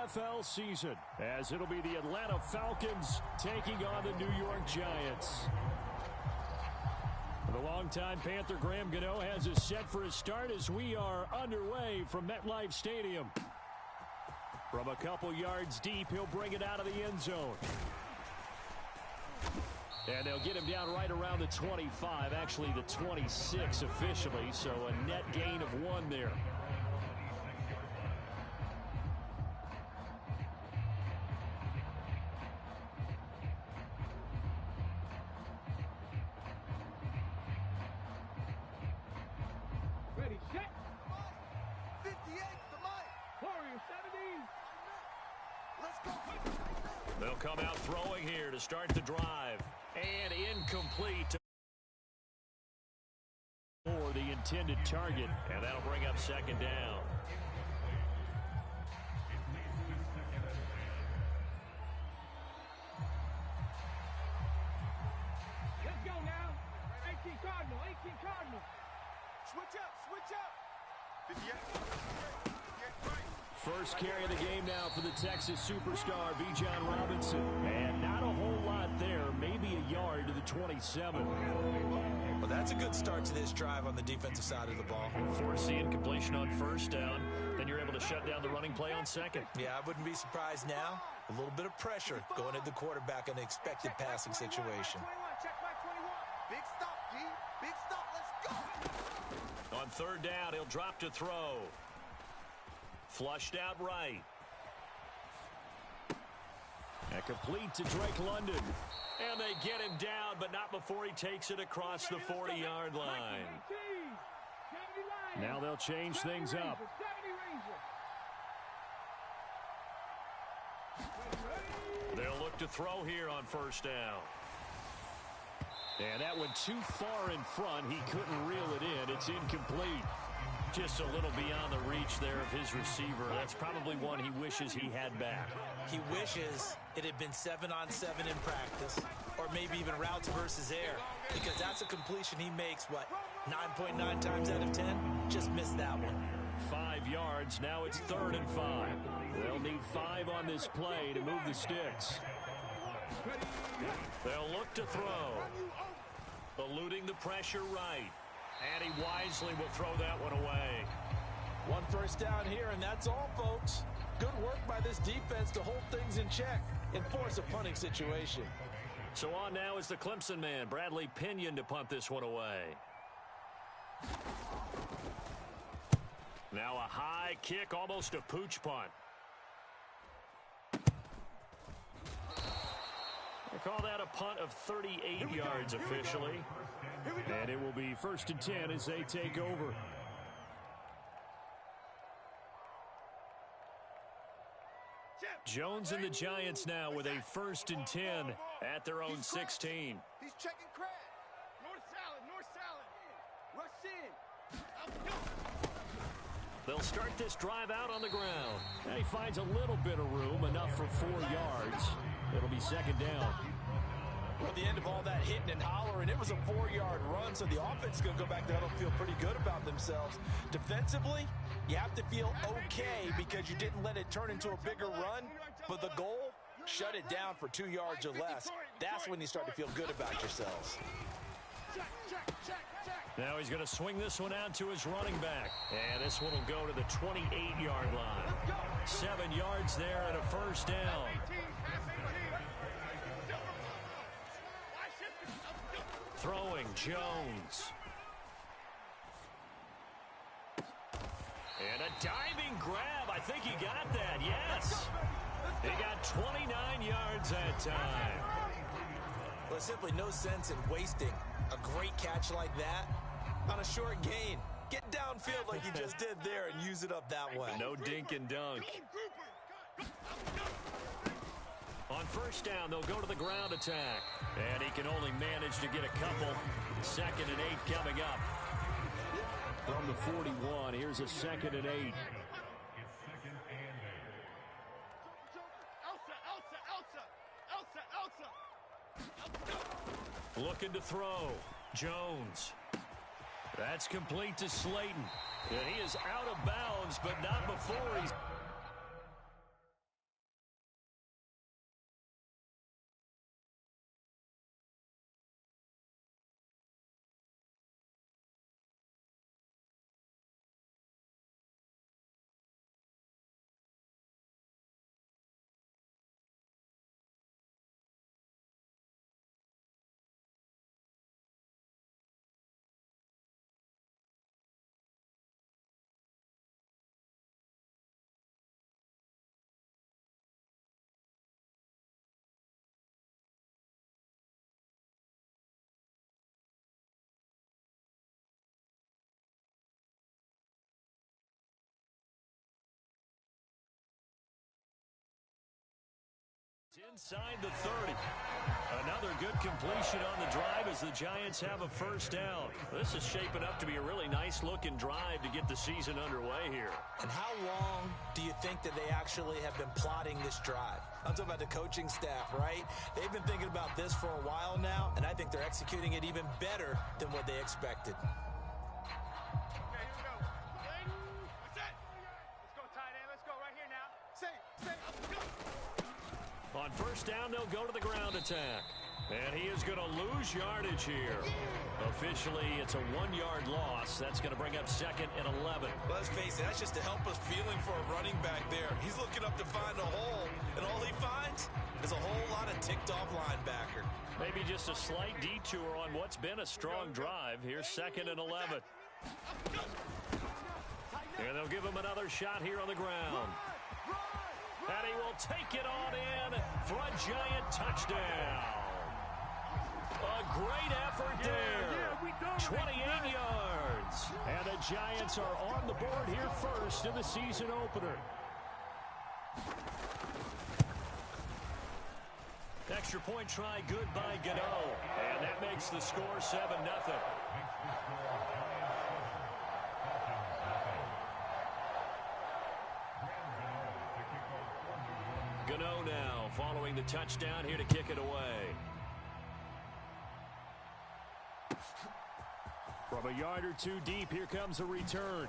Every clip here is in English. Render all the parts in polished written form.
NFL season, as it'll be the Atlanta Falcons taking on the New York Giants. The longtime Panther Graham Gano has us set for his start as we are underway from MetLife Stadium. From a couple yards deep, he'll bring it out of the end zone. And they'll get him down right around the 25, actually the 26 officially, so a net gain of 1 there. Ready, set. 58 to Mike. Warrior 70. Let's go. They'll come out throwing here to start the drive. And incomplete for the intended target. And that'll bring up second down. Let's go now. 18 Cardinal, 18 Cardinal. Switch up. 58. First carry of the game now for the Texas superstar, Bijan Robinson. And not a whole lot there, maybe a yard to the 27. Well, that's a good start to this drive on the defensive side of the ball. Force the incompletion on first down, then you're able to shut down the running play on second. Yeah, I wouldn't be surprised now. A little bit of pressure going at the quarterback in an expected passing situation. Check by 21. Big stop, G. Big stop. Let's go. On third down, he'll drop to throw. Flushed out right. And complete to Drake London. And they get him down, but not before he takes it across the 40-yard line. Now they'll change things up. They'll look to throw here on first down. And that went too far in front. He couldn't reel it in. It's incomplete. Just a little beyond the reach there of his receiver. That's probably one he wishes he had back. He wishes it had been 7-on-7 in practice, or maybe even routes versus air, because that's a completion he makes, what, 9.9 times out of 10? Just missed that one. 5 yards. Now it's 3rd and 5. They'll need 5 on this play to move the sticks. They'll look to throw. Eluding the pressure right. And he wisely will throw that one away. 1 first down here, and that's all, folks. Good work by this defense to hold things in check and force a punting situation. So on now is the Clemson man, Bradley Pinion, to punt this one away. Now a high kick, almost a pooch punt. They call that a punt of 38 yards officially. And it will be 1st and 10 as they take over. Jones and the Giants now with a 1st and 10 at their own 16. He's checking crack. North salad. Rush in. They'll start this drive out on the ground. And he finds a little bit of room, enough for 4 yards. It'll be 2nd down. At the end of all that hitting and hollering, it was a 4-yard run, so the offense is going to go back there and feel pretty good about themselves. Defensively, you have to feel okay because you didn't let it turn into a bigger run, but the goal, shut it down for 2 yards or less. That's when you start to feel good about yourselves. Now he's going to swing this one out to his running back. And this one will go to the 28-yard line. 7 yards there and a 1st down. Throwing Jones. And a diving grab. I think he got that. Yes. He got 29 yards that time. Well, there's simply no sense in wasting a great catch like that on a short gain. Get downfield like he just did there and use it up that way. No dink and dunk. On first down, they'll go to the ground attack. And he can only manage to get a couple. 2nd and 8 coming up. From the 41, here's a 2nd and 8. Looking to throw. Jones. That's complete to Slayton. And he is out of bounds, but not before he's inside the 30. Another good completion on the drive as the Giants have a first down. This is shaping up to be a really nice-looking drive to get the season underway here. And how long do you think that they actually have been plotting this drive? I'm talking about the coaching staff, right? They've been thinking about this for a while now, and I think they're executing it even better than what they expected. On first down, they'll go to the ground attack. And he is going to lose yardage here. Officially, it's a 1-yard loss. That's going to bring up 2nd and 11. Let's face it, that's just a helpless feeling for a running back there. He's looking up to find a hole, and all he finds is a whole lot of ticked-off linebacker. Maybe just a slight detour on what's been a strong drive. Here's 2nd and 11. And they'll give him another shot here on the ground. And he will take it on in for a Giant touchdown. A great effort there. 28 yards. And the Giants are on the board here first in the season opener. Extra point try good by Gano. And that makes the score 7-0. Gano now following the touchdown here to kick it away. From a yard or two deep, here comes a return.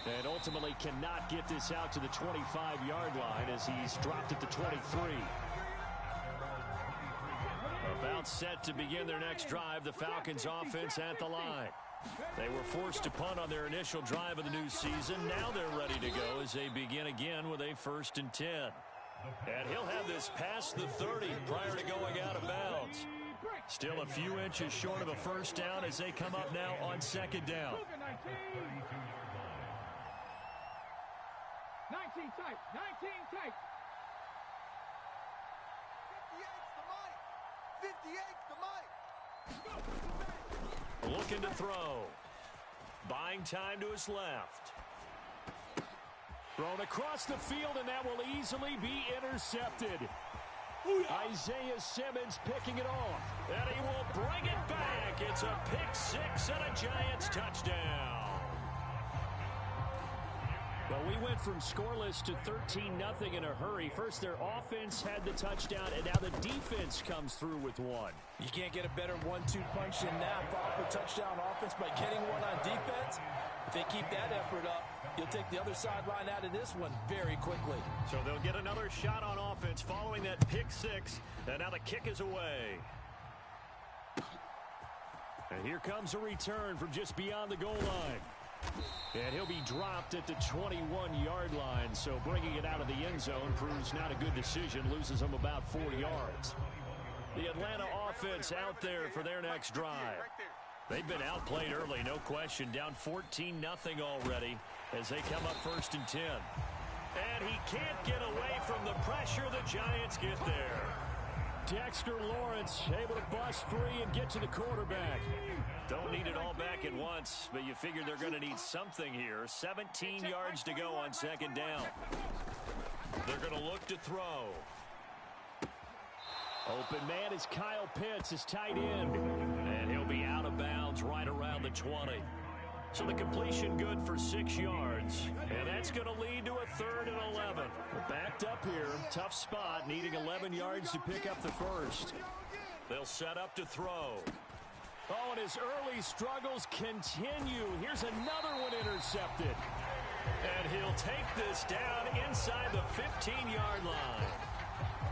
And ultimately cannot get this out to the 25-yard line as he's dropped at the 23. About set to begin their next drive, the Falcons offense at the line. They were forced to punt on their initial drive of the new season. Now they're ready to go as they begin again with a 1st and 10. And he'll have this past the 30 prior to going out of bounds. Still a few inches short of a first down as they come up now on 2nd down. 19 tight, 19 tight. 58's the mic. Looking to throw. Buying time to his left. Thrown across the field, and that will easily be intercepted. Isaiah Simmons picking it off. And he will bring it back. It's a pick six and a Giants touchdown. Well, we went from scoreless to 13-0 in a hurry. First, their offense had the touchdown, and now the defense comes through with one. You can't get a better 1-2 punch than that. Follow up a touchdown offense by getting one on defense. If they keep that effort up, you'll take the other sideline out of this one very quickly. So they'll get another shot on offense following that pick six, and now the kick is away. And here comes a return from just beyond the goal line. And he'll be dropped at the 21-yard line, so bringing it out of the end zone proves not a good decision, loses him about 4 yards. The Atlanta offense out there for their next drive. They've been outplayed early, no question, down 14-0 already as they come up 1st and 10. And he can't get away from the pressure. The Giants get there. Dexter Lawrence able to bust free and get to the quarterback. Don't need it all back at once, but you figure they're going to need something here. 17 yards to go on 2nd down. They're going to look to throw. Open man is Kyle Pitts, his tight end. And he'll be out of bounds right around the 20. So the completion good for 6 yards. And that's going to lead to a 3rd and 11. We're backed up here. Tough spot, needing 11 yards to pick up the first. They'll set up to throw. Oh, and his early struggles continue. Here's another one intercepted. And he'll take this down inside the 15-yard line.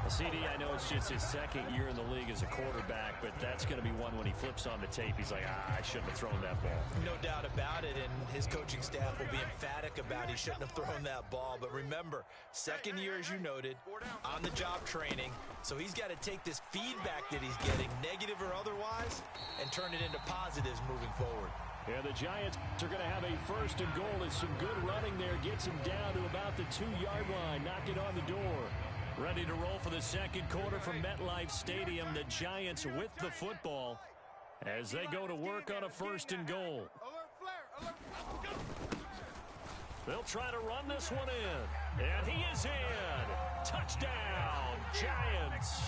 CD, I know it's just his 2nd year in the league as a quarterback, but that's going to be one when he flips on the tape. He's like, I shouldn't have thrown that ball. No doubt about it, and his coaching staff will be emphatic about he shouldn't have thrown that ball. But remember, 2nd year, as you noted, on-the-job training, so he's got to take this feedback that he's getting, negative or otherwise, and turn it into positives moving forward. Yeah, the Giants are going to have a 1st and goal. As some good running there gets him down to about the 2-yard line, knocking on the door. Ready to roll for the 2nd quarter from MetLife Stadium. The Giants with the football as they go to work on a 1st and goal. They'll try to run this one in. And he is in. Touchdown, Giants.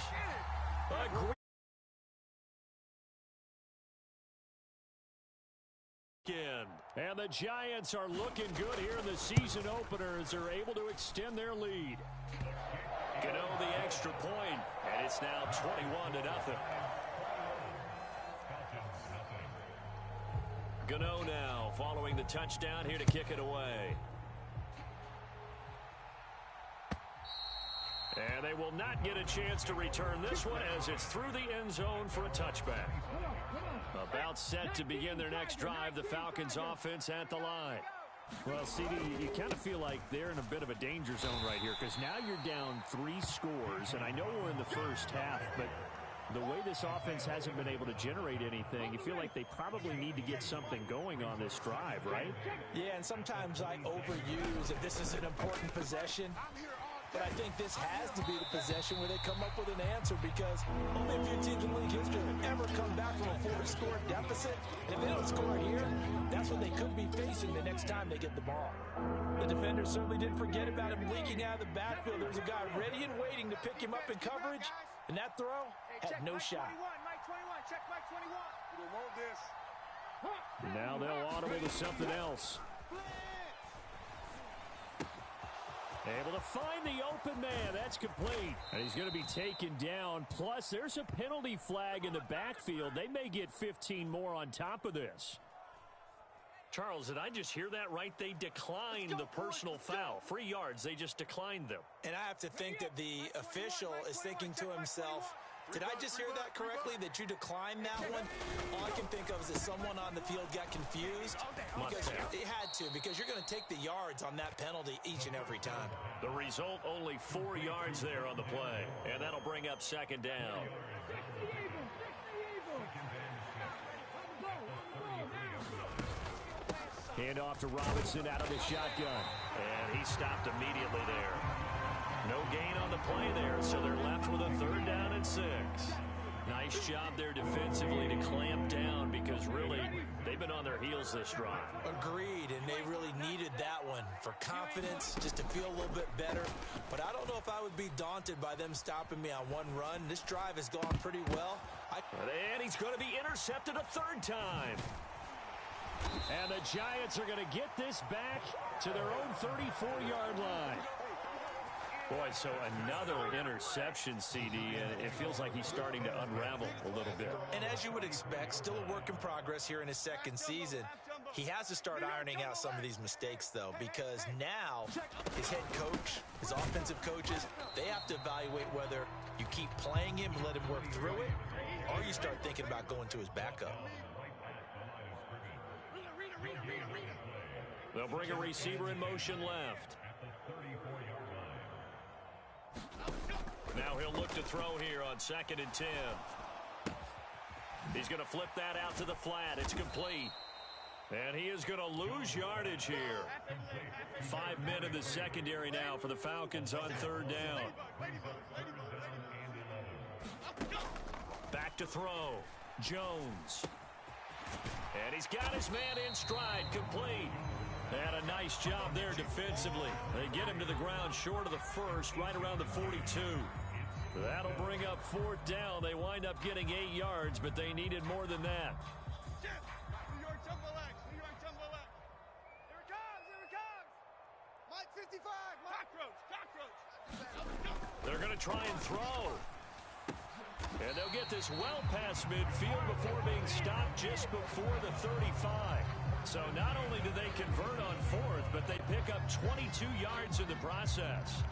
And the Giants are looking good here in the season opener as they're able to extend their lead. Gano the extra point, and it's now 21-0. Gano now following the touchdown here to kick it away. And they will not get a chance to return this one as it's through the end zone for a touchback. About set to begin their next drive, the Falcons offense at the line. Well, CD, you kind of feel like they're in a bit of a danger zone right here because now you're down 3 scores, and I know we're in the first half, but the way this offense hasn't been able to generate anything, you feel like they probably need to get something going on this drive, right? Yeah, and sometimes I overuse that this is an important possession. But I think this has to be the possession where they come up with an answer because only a few teams in league history have ever come back from a 4-score deficit. And if they don't score here, that's what they could be facing the next time they get the ball. The defender certainly didn't forget about him leaking out of the backfield. There's a guy ready and waiting to pick him up in coverage, and that throw had no shot. Check Mike 21. We don't want this. Now they'll audible to something else. Able to find the open man. That's complete. And he's going to be taken down. Plus, there's a penalty flag in the backfield. They may get 15 more on top of this. Charles, did I just hear that right? They declined the personal foul. 3 yards. They just declined them. And I have to think that the official is thinking to himself, did I just hear that correctly, that you declined that one? All I can think of is that someone on the field got confused. Because it had to, because you're going to take the yards on that penalty each and every time. The result, only 4 yards there on the play. And that'll bring up second down. Hand off to Robinson out of the shotgun. And he stopped immediately there. No gain on the play there, so they're left with a 3rd down and 6. Nice job there defensively to clamp down because really they've been on their heels this drive. Agreed, and they really needed that one for confidence, just to feel a little bit better. But I don't know if I would be daunted by them stopping me on one run. This drive has gone pretty well. And he's going to be intercepted a 3rd time. And the Giants are going to get this back to their own 34-yard line. Boy, so another interception, CD, and it feels like he's starting to unravel a little bit. And as you would expect, still a work in progress here in his 2nd season. He has to start ironing out some of these mistakes, though, because now his head coach, his offensive coaches, they have to evaluate whether you keep playing him and let him work through it, or you start thinking about going to his backup. They'll bring a receiver in motion left. Now he'll look to throw here on 2nd and 10. He's going to flip that out to the flat. It's complete. And he is going to lose yardage here. 5 men in the secondary now for the Falcons on 3rd down. Back to throw. Jones. And he's got his man in stride, complete. And a nice job there defensively. They get him to the ground short of the 1st, right around the 42. That'll bring up 4th down. They wind up getting 8 yards, but they needed more than that. New York Jumbo X. New York Jumbo X. Here it comes. Here it comes. Mike 55. Cockroach. They're going to try and throw. And they'll get this well past midfield before being stopped just before the 35. So not only do they convert on 4th, but they pick up 22 yards in the process.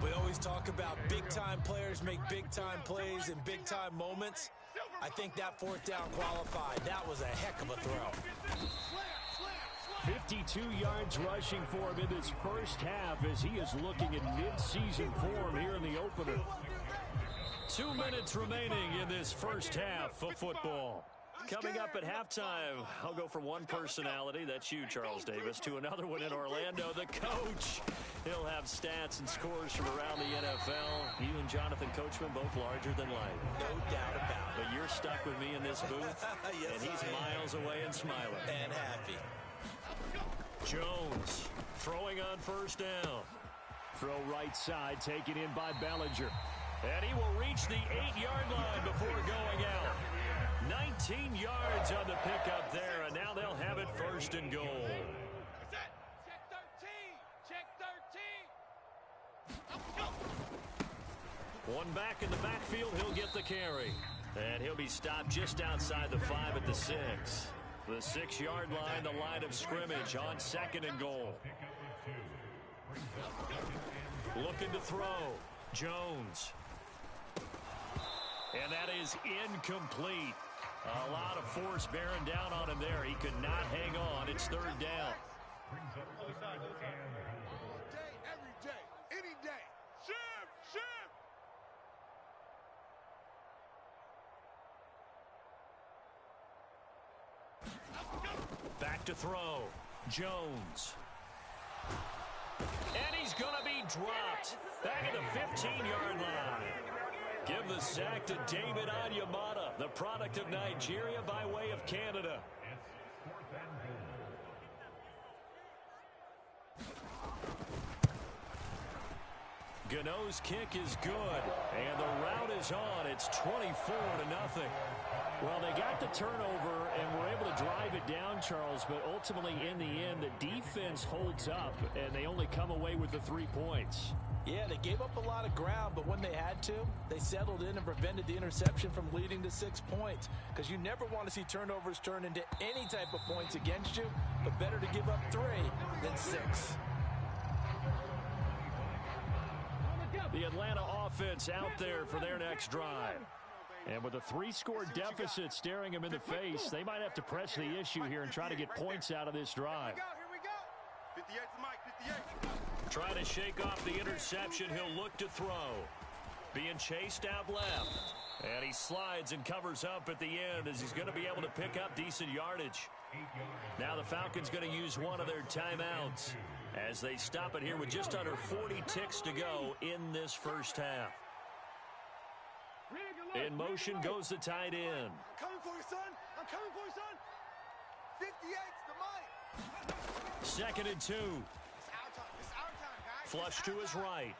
We always talk about big-time players make big-time plays in big-time moments. I think that 4th down qualified. That was a heck of a throw. 52 yards rushing for him in this first half as he is looking in mid-season form here in the opener. 2 minutes remaining in this first half of football. Coming up at halftime, I'll go from one personality, that's you, Charles Davis, to another one in Orlando, the coach. He'll have stats and scores from around the NFL. You and Jonathan Coachman both larger than life. No doubt about it. But you're stuck with me in this booth, yes, and he's miles away and smiling. And happy. Jones throwing on 1st down. Throw right side, taken in by Bellinger. And he will reach the 8-yard line before going out. 19 yards on the pickup there, and now they'll have it first and goal. Check 13. Check 13. One back in the backfield, he'll get the carry. And he'll be stopped just outside the 5 at the 6. The 6-yard line, the line of scrimmage on second and goal. Looking to throw. Jones. And that is incomplete. A lot of force bearing down on him there. He could not hang on. It's third down. Other side. Day, every day, any day. Shift. Back to throw. Jones. And he's going to be dropped. Back at the 15-yard line. Give the sack to David Onyemata, the product of Nigeria by way of Canada. Gano's kick is good, and the route is on. It's 24-0. Well, they got the turnover and were able to drive it down, Charles, but ultimately in the end, the defense holds up, and they only come away with the 3 points. Yeah, they gave up a lot of ground, but when they had to, they settled in and prevented the interception from leading to 6 points. Because you never want to see turnovers turn into any type of points against you, but better to give up 3 than 6. The Atlanta offense out there for their next drive. And with a 3-score deficit staring them in the face, they might have to press the issue here and try to get points out of this drive. Here we go. 58's the mic, 58. Trying to shake off the interception, he'll look to throw. Being chased out left. And he slides and covers up at the end as he's going to be able to pick up decent yardage. Now the Falcons going to use one of their timeouts as they stop it here with just under 40 ticks to go in this first half. In motion goes the tight end. I'm coming for you, son. I'm coming for you, son. 58's the mic. 2nd and 2. It's our time. It's our time, guys. Flush to his right.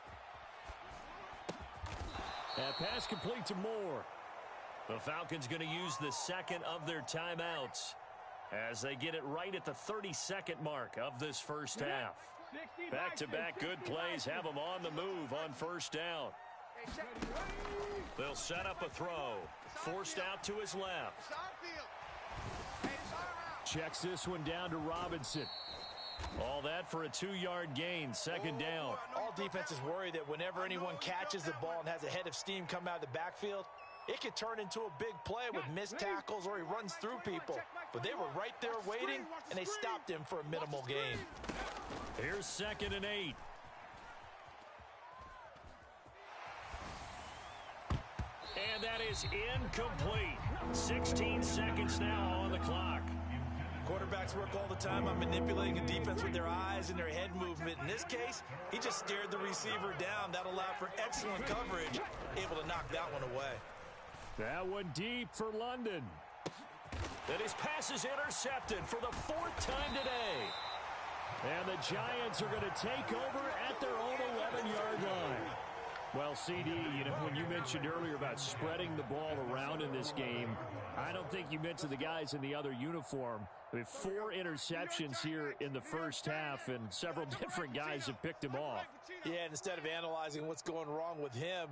And pass complete to Moore. The Falcons going to use the second of their timeouts as they get it right at the 32nd mark of this first half. Back-to-back good plays have them on the move on first down. They'll set up a throw. Forced out to his left. It's our field. Hey, it's our route. Checks this one down to Robinson. All that for a 2-yard gain, 2nd down. All defenses worry that whenever anyone catches the ball and has a head of steam come out of the backfield, it could turn into a big play with missed tackles or he runs through people. But they were right there waiting, and they stopped him for a minimal gain. Here's 2nd and 8. And that is incomplete. 16 seconds now on the clock. Quarterbacks work all the time on manipulating a defense with their eyes and their head movement. In this case, he just stared the receiver down. That allowed for excellent coverage, able to knock that one away. That one deep for London. And his pass is intercepted for the 4th time today. And the Giants are going to take over at their own 11-yard line. Well, CD, you know, when you mentioned earlier about spreading the ball around in this game, I don't think you mentioned the guys in the other uniform. I mean, 4 interceptions here in the first half, and several different guys have picked him off. Yeah, and instead of analyzing what's going wrong with him,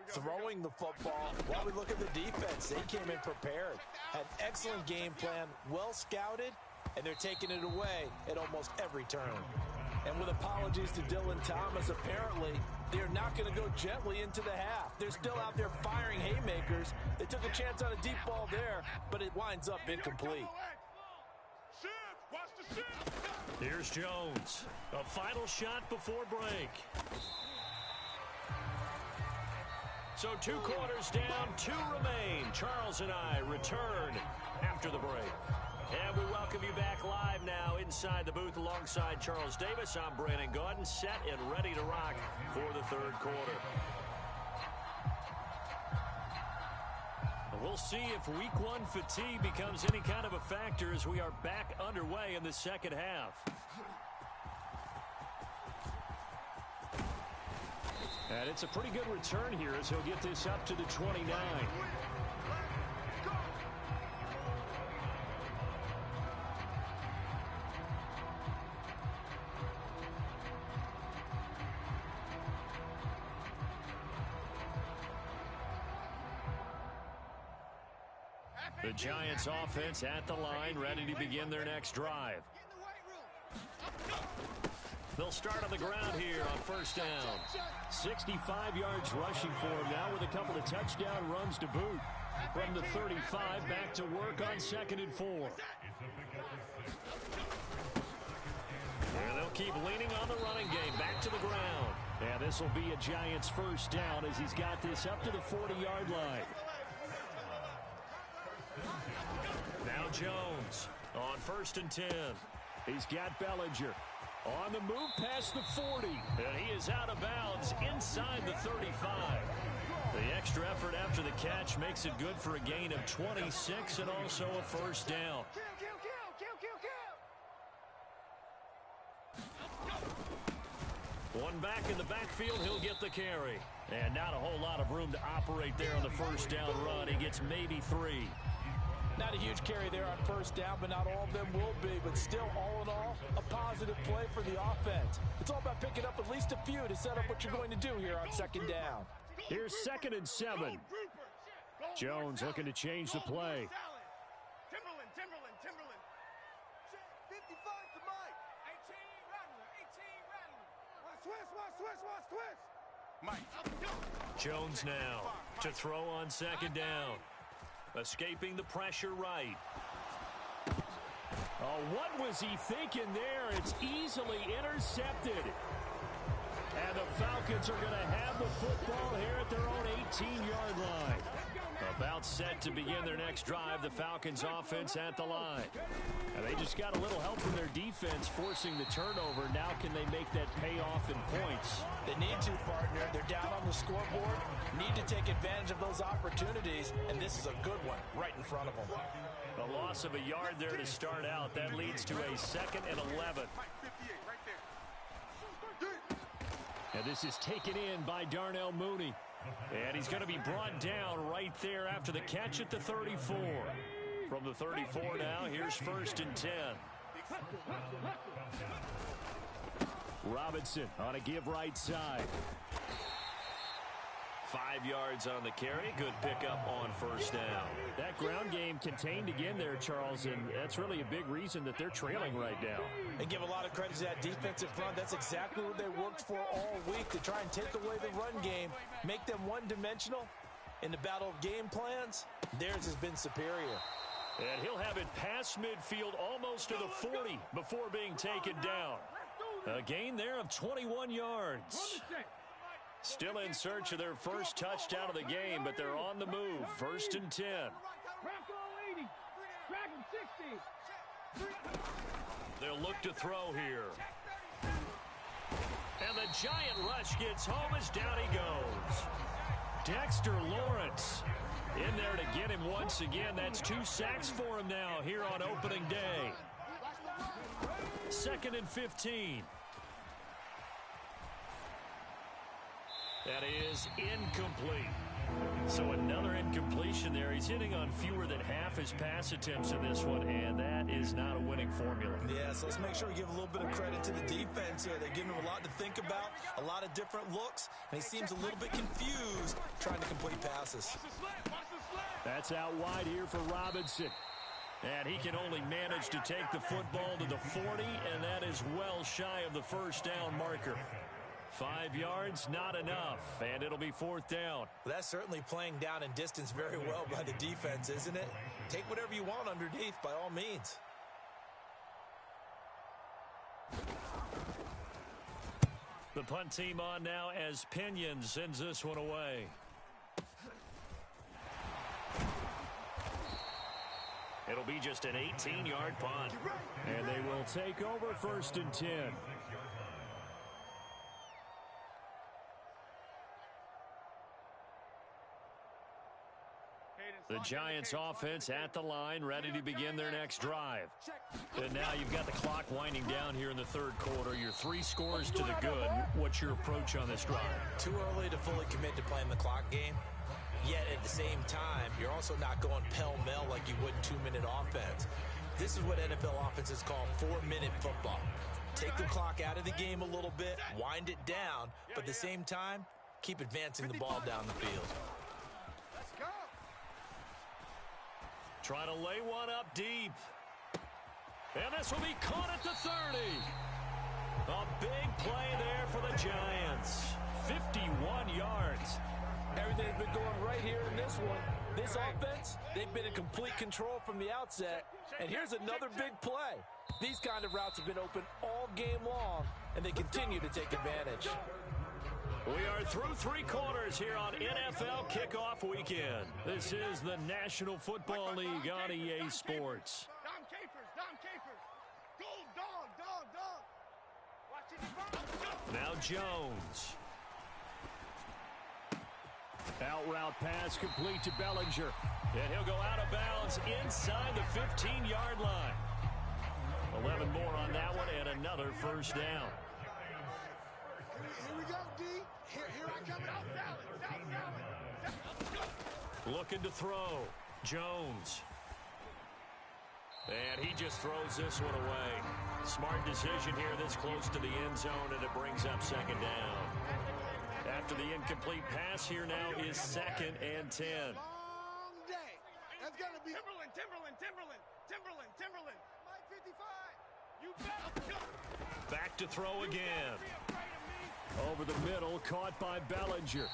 throwing the football, while we look at the defense, they came in prepared, had an excellent game plan, well scouted, and they're taking it away at almost every turn. And with apologies to Dylan Thomas, apparently they're not going to go gently into the half. They're still out there firing haymakers. They took a chance on a deep ball there, but it winds up incomplete. Here's Jones. A final shot before break. So 2 quarters down, 2 remain. Charles and I return after the break. And we welcome you back live now inside the booth alongside Charles Davis. I'm Brandon Gaudin, set and ready to rock for the 3rd quarter. We'll see if week 1 fatigue becomes any kind of a factor as we are back underway in the second half. And it's a pretty good return here as he'll get this up to the 29. The Giants offense at the line, ready to begin their next drive. They'll start on the ground here on first down. 65 yards rushing for him now with a couple of touchdown runs to boot. From the 35, back to work on 2nd and 4. And they'll keep leaning on the running game, back to the ground. And this will be a Giants first down as he's got this up to the 40-yard line. Now Jones on 1st and 10. He's got Bellinger. On the move past the 40, and he is out of bounds inside the 35. The extra effort after the catch makes it good for a gain of 26 and also a first down. One back in the backfield, he'll get the carry. And not a whole lot of room to operate there on the first down run. He gets maybe 3. Not a huge carry there on first down, but not all of them will be. But still, all in all, a positive play for the offense. It's all about picking up at least a few to set up what you're going to do here on 2nd down. Here's 2nd and 7. Jones looking to change the play. Timberland. 55 to Mike. 18 Rattler. Watch twist. Mike. Jones now to throw on 2nd down. Escaping the pressure right. Oh, what was he thinking there? It's easily intercepted. And the Falcons are going to have the football here at their own 18-yard line. About set to begin their next drive, the Falcons offense at the line. And they just got a little help from their defense forcing the turnover. Now can they make that pay off in points? They need to, partner. They're down on the scoreboard. Need to take advantage of those opportunities. And this is a good one right in front of them. A loss of a yard there to start out. That leads to a 2nd and 11. And this is taken in by Darnell Mooney. And he's going to be brought down right there after the catch at the 34. From the 34 now, here's 1st and 10. Robinson on a give right side. 5 yards on the carry. Good pickup on first down. That ground game contained again there, Charles, and that's really a big reason that they're trailing right now. And give a lot of credit to that defensive front. That's exactly what they worked for all week, to try and take away the run game, make them one-dimensional. In the battle of game plans, theirs has been superior. And he'll have it past midfield almost to the 40 before being taken down. A gain there of 21 yards. Still in search of their first touchdown of the game, but they're on the move. 1st and 10. They'll look to throw here. And the giant rush gets home as down he goes. Dexter Lawrence in there to get him once again. That's 2 sacks for him now here on opening day. 2nd and 15. That is incomplete. So another incompletion there. He's hitting on fewer than half his pass attempts in this one, and that is not a winning formula. Yeah, so let's make sure we give a little bit of credit to the defense here. They're giving him a lot to think about, a lot of different looks, and he seems a little bit confused trying to complete passes. That's out wide here for Robinson. And he can only manage to take the football to the 40, and that is well shy of the first down marker. 5 yards, not enough, and it'll be 4th down. Well, that's certainly playing down in distance very well by the defense, isn't it? Take whatever you want underneath, by all means. The punt team on now as Pinion sends this one away. It'll be just an 18-yard punt. And they will take over 1st and 10. Hey, The Giants offense at the line, ready to begin their next drive. And now you've got the clock winding down here in the third quarter. You're 3 scores to the good. What's your approach on this drive? Too early to fully commit to playing the clock game. Yet at the same time, you're also not going pell-mell like you would 2-minute offense. This is what NFL offenses call 4-minute football. Take the clock out of the game a little bit, wind it down, but at the same time, keep advancing the ball down the field. Let's go. Trying to lay one up deep. And this will be caught at the 30. A big play there for the Giants. 51 yards. Everything's been going right here in this one. This offense, they've been in complete control from the outset. And here's another big play. These kind of routes have been open all game long, and they continue to take advantage. We are through 3 quarters here on NFL Kickoff Weekend. This is the National Football League on EA Sports. Dom Capers. Go, dog. Watch it. Now Jones. Out route pass complete to Bellinger. And he'll go out of bounds inside the 15-yard line. 11 more on that one and another first down. Here we go, D. Here I come. Salad. Looking to throw. Jones. And he just throws this one away. Smart decision here this close to the end zone, and it brings up second down. After the incomplete pass, here now is 2nd and 10. Long day. That's going to be Timberland. Mike 55. You bet. Back to throw again. Over the middle, caught by Bellinger.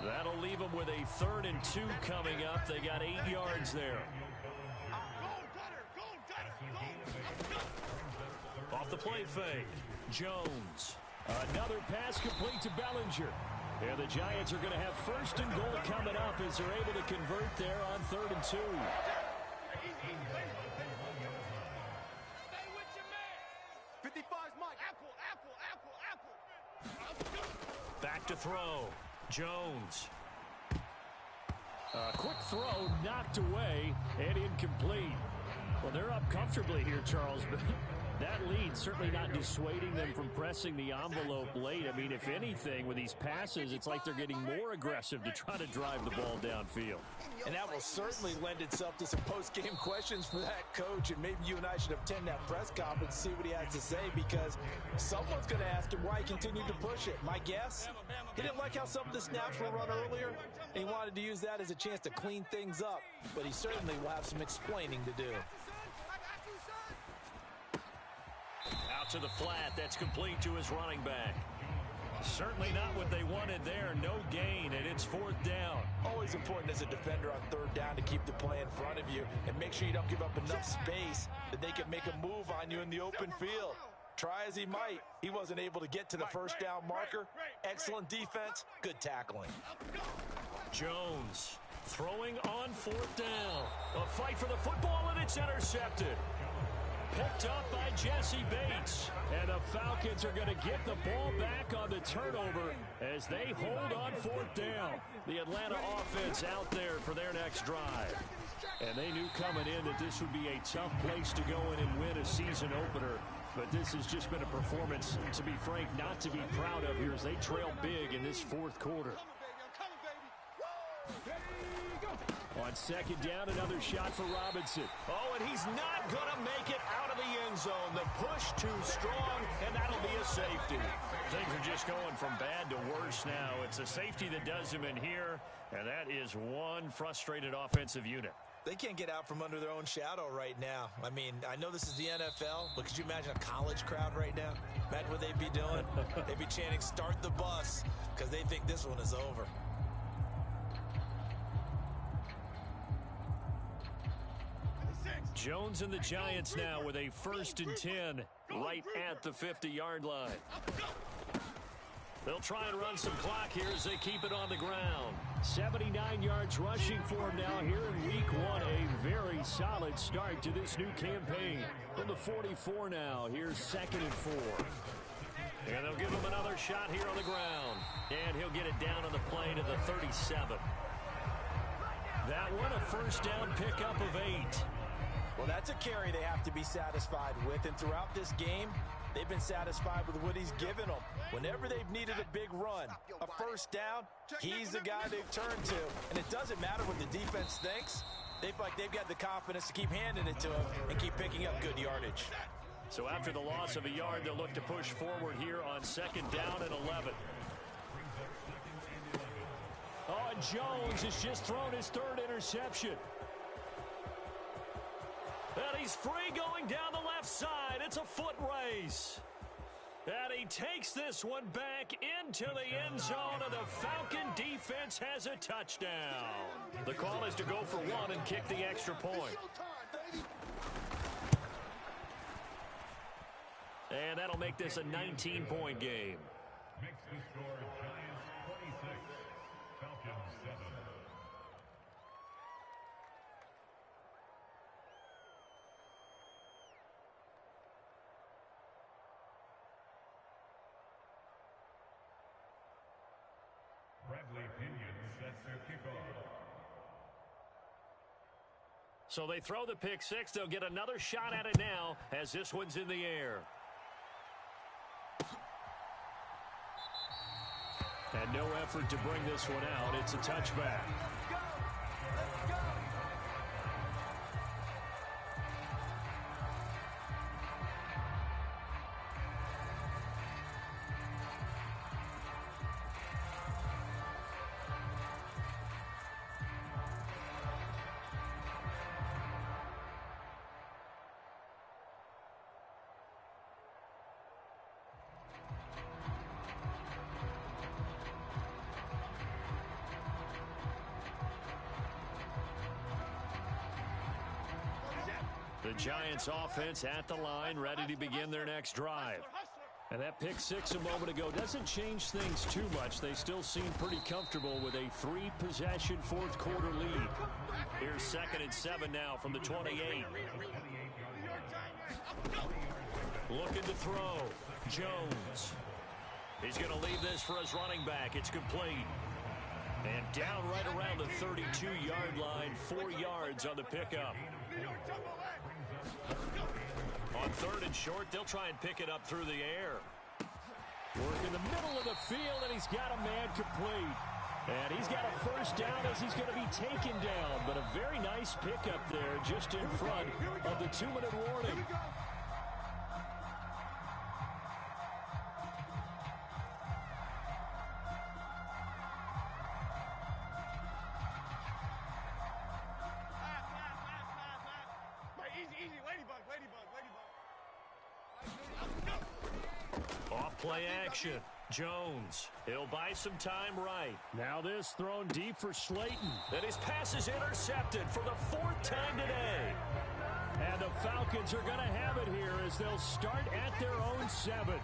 That'll leave them with a 3rd and 2 coming up. They got 8 yards there. Off the play fake. Jones. Another pass complete to Bellinger. And the Giants are going to have 1st and goal coming up as they're able to convert there on 3rd and 2. Back to throw. Jones. A quick throw knocked away and incomplete. Well, they're up comfortably here, Charles, but that lead certainly not dissuading them from pressing the envelope late. I mean, if anything, with these passes, it's like they're getting more aggressive to try to drive the ball downfield. And that will certainly lend itself to some post-game questions for that coach, and maybe you and I should attend that press conference and see what he has to say, because someone's going to ask him why he continued to push it. My guess, he didn't like how some of the snaps were run earlier, and he wanted to use that as a chance to clean things up, but he certainly will have some explaining to do. Out to the flat. That's complete to his running back. Certainly not what they wanted there. No gain, and it's 4th down. Always important as a defender on 3rd down to keep the play in front of you and make sure you don't give up enough space that they can make a move on you in the open field. Try as he might, he wasn't able to get to the 1st down marker. Excellent defense, good tackling. Jones throwing on 4th down. A fight for the football, and it's intercepted. Picked up by Jesse Bates. And the Falcons are going to get the ball back on the turnover as they hold on 4th down. The Atlanta offense out there for their next drive. And they knew coming in that this would be a tough place to go in and win a season opener. But this has just been a performance, to be frank, not to be proud of here as they trail big in this 4th quarter. On 2nd down, another shot for Robinson. Oh, and he's not going to make it out of the end zone. The push too strong, and that'll be a safety. Things are just going from bad to worse now. It's a safety that does him in here, and that is one frustrated offensive unit. They can't get out from under their own shadow right now. I mean, I know this is the NFL, but could you imagine a college crowd right now? Imagine what they'd be doing. They'd be chanting, "Start the bus," because they think this one is over. Jones and the Giants now with a 1st and 10 right at the 50-yard line. They'll try and run some clock here as they keep it on the ground. 79 yards rushing for him now here in week 1. A very solid start to this new campaign. From the 44 now, here's 2nd and 4. And they'll give him another shot here on the ground. And he'll get it down on the play to the 37. That one a first down pickup of 8. Well, that's a carry they have to be satisfied with. And throughout this game, they've been satisfied with what he's given them. Whenever they've needed a big run, a first down, he's the guy they've turned to. And it doesn't matter what the defense thinks. They feel like they've got the confidence to keep handing it to him and keep picking up good yardage. So after the loss of a yard, they'll look to push forward here on 2nd down and 11. Oh, and Jones has just thrown his 3rd interception. And he's free going down the left side. It's a foot race. And he takes this one back into the end zone, and the Falcon defense has a touchdown. The call is to go for 1 and kick the extra point. And that'll make this a 19-point game. Makes the score Giants 26, Falcons 7. Bradley Pinion sets their kickoff. So they throw the pick 6. They'll get another shot at it now as this one's in the air. And no effort to bring this one out. It's a touchback. The Giants offense at the line, ready to begin their next drive. And that pick 6 a moment ago doesn't change things too much. They still seem pretty comfortable with a 3-possession 4th quarter lead. Here's 2nd and 7 now from the 28. Looking to throw. Jones. He's going to leave this for his running back. It's complete. And down right around the 32-yard line, 4 yards on the pickup. On 3rd and short, they'll try and pick it up through the air. Work in the middle of the field, and he's got a man complete. And he's got a first down as he's going to be taken down. But a very nice pickup there just in front of the 2-minute warning. Off-play action. Jones. He'll buy some time right. Now this thrown deep for Slayton. And his pass is intercepted for the 4th time today. And the Falcons are going to have it here as they'll start at their own 7.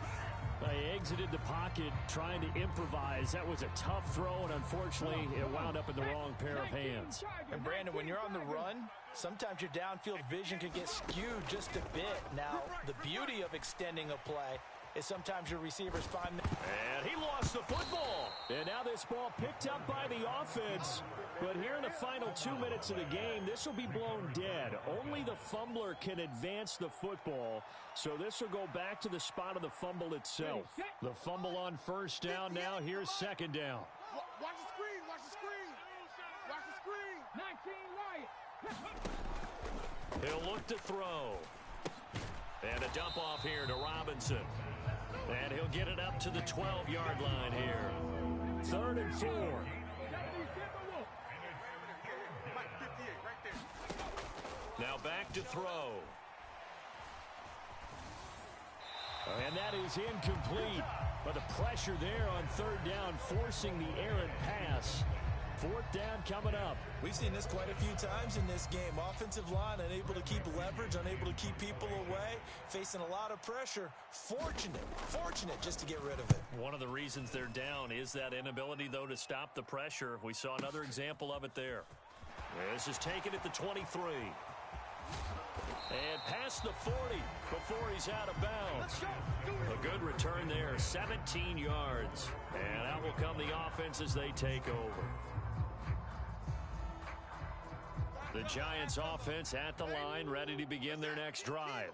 They exited the pocket trying to improvise. That was a tough throw, and unfortunately, it wound up in the wrong pair of hands. And, Brandon, when you're on the run, sometimes your downfield vision can get skewed just a bit. Now, the beauty of extending a play is sometimes your receivers find them. And he lost the football. And now this ball picked up by the offense. But here in the final 2 minutes of the game, this will be blown dead. Only the fumbler can advance the football. So this will go back to the spot of the fumble itself. The fumble on first down now. Here's 2nd down. Watch the screen. Watch the screen. Watch the screen. 19 right. He'll look to throw. And a dump off here to Robinson. And he'll get it up to the 12-yard line here. 3rd and 4. Now back to throw. And that is incomplete. But the pressure there on 3rd down, forcing the errant pass. 4th down coming up. We've seen this quite a few times in this game. Offensive line unable to keep leverage, unable to keep people away, facing a lot of pressure. Fortunate just to get rid of it. One of the reasons they're down is that inability, though, to stop the pressure. We saw another example of it there. This is taken at the 23. And past the 40 before he's out of bounds. A good return there, 17 yards. And out will come the offense as they take over. The Giants offense at the line, ready to begin their next drive.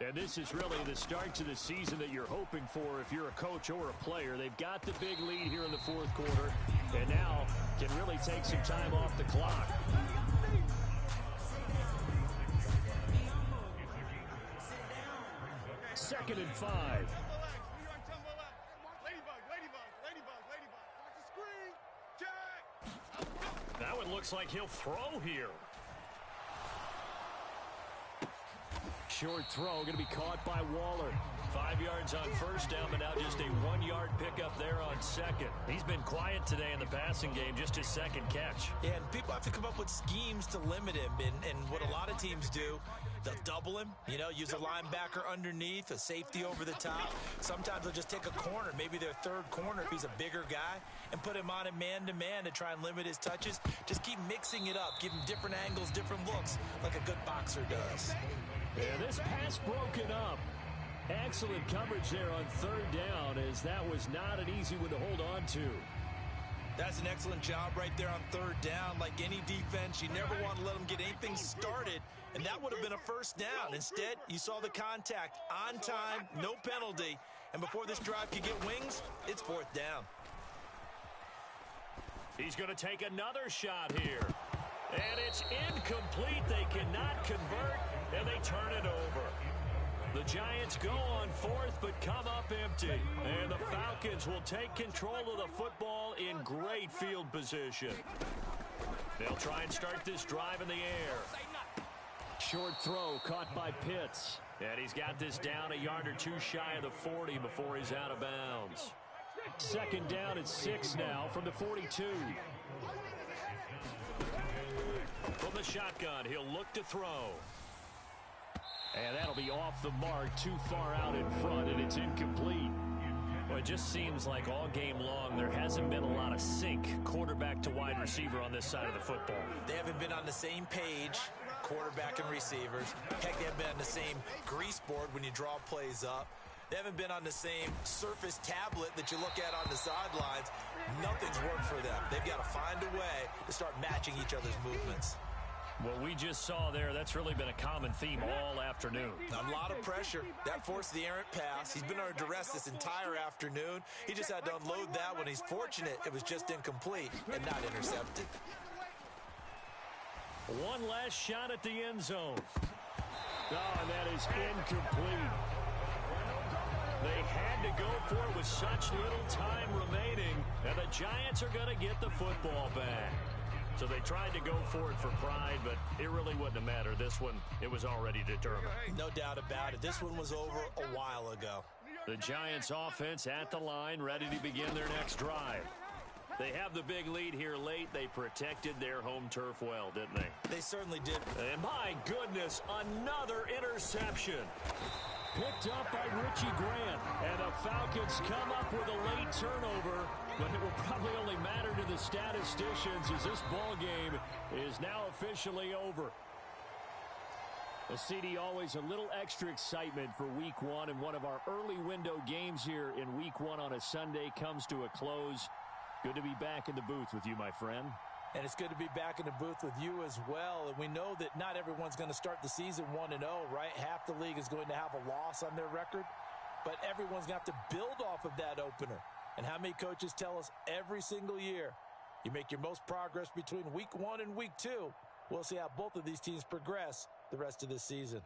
And this is really the start to the season that you're hoping for if you're a coach or a player. They've got the big lead here in the fourth quarter, and now can really take some time off the clock. Second and 5. That one looks like he'll throw here. Short throw, going to be caught by Waller. 5 yards on first down, but now just a 1-yard pickup there on second. He's been quiet today in the passing game, just his second catch. Yeah, and people have to come up with schemes to limit him, and what a lot of teams do, they'll double him, use a linebacker underneath, a safety over the top. Sometimes they'll just take a corner, maybe their third corner if he's a bigger guy, and put him on a man-to-man to try and limit his touches. Just keep mixing it up, give him different angles, different looks, like a good boxer does. And this pass broken up. Excellent coverage there on third down, as that was not an easy one to hold on to. That's an excellent job right there on third down. Like any defense, you never want to let them get anything started, and that would have been a first down. Instead, you saw the contact on time, no penalty, and before this drive could get wings, it's fourth down. He's going to take another shot here. And it's incomplete. They cannot convert, and they turn it over. The Giants go on fourth, but come up empty. And the Falcons will take control of the football in great field position. They'll try and start this drive in the air. Short throw caught by Pitts. And he's got this down a yard or two shy of the 40 before he's out of bounds. Second down at 6 now from the 42. From the shotgun, he'll look to throw. And that'll be off the mark, too far out in front, and it's incomplete. Well, it just seems like all game long there hasn't been a lot of sync quarterback to wide receiver on this side of the football. They haven't been on the same page, quarterback and receivers. Heck, they haven't been on the same grease board when you draw plays up. They haven't been on the same surface tablet that you look at on the sidelines. Nothing's worked for them. They've got to find a way to start matching each other's movements. What we just saw there, that's really been a common theme all afternoon. A lot of pressure. That forced the errant pass. He's been under duress this entire afternoon. He just had to unload that one. He's fortunate it was just incomplete and not intercepted. One last shot at the end zone. Oh, and that is incomplete. They had to go for it with such little time remaining, and the Giants are going to get the football back. So they tried to go for it for pride, but it really wouldn't have mattered. This one, it was already determined. No doubt about it. This one was over a while ago. The Giants offense at the line, ready to begin their next drive. They have the big lead here late. They protected their home turf well, didn't they? They certainly did. And my goodness, another interception. Picked up by Richie Grant. And the Falcons come up with a late turnover, but it will probably only matter to the statisticians as this ball game is now officially over. Well, CD, always a little extra excitement for week one, and one of our early window games here in week one on a Sunday comes to a close. Good to be back in the booth with you, my friend. And it's good to be back in the booth with you as well. And we know that not everyone's going to start the season 1-0, right? Half the league is going to have a loss on their record. But everyone's going to have to build off of that opener. And how many coaches tell us every single year, you make your most progress between week 1 and week 2. We'll see how both of these teams progress the rest of this season.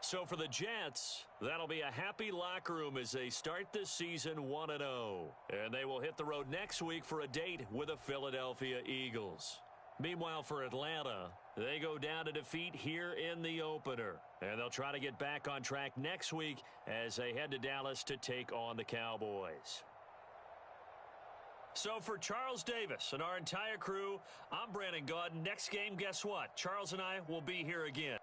So for the Jets, that'll be a happy locker room as they start this season 1-0. And they will hit the road next week for a date with the Philadelphia Eagles. Meanwhile, for Atlanta, they go down to defeat here in the opener. And they'll try to get back on track next week as they head to Dallas to take on the Cowboys. So for Charles Davis and our entire crew, I'm Brandon Gaudin. Next game, guess what? Charles and I will be here again.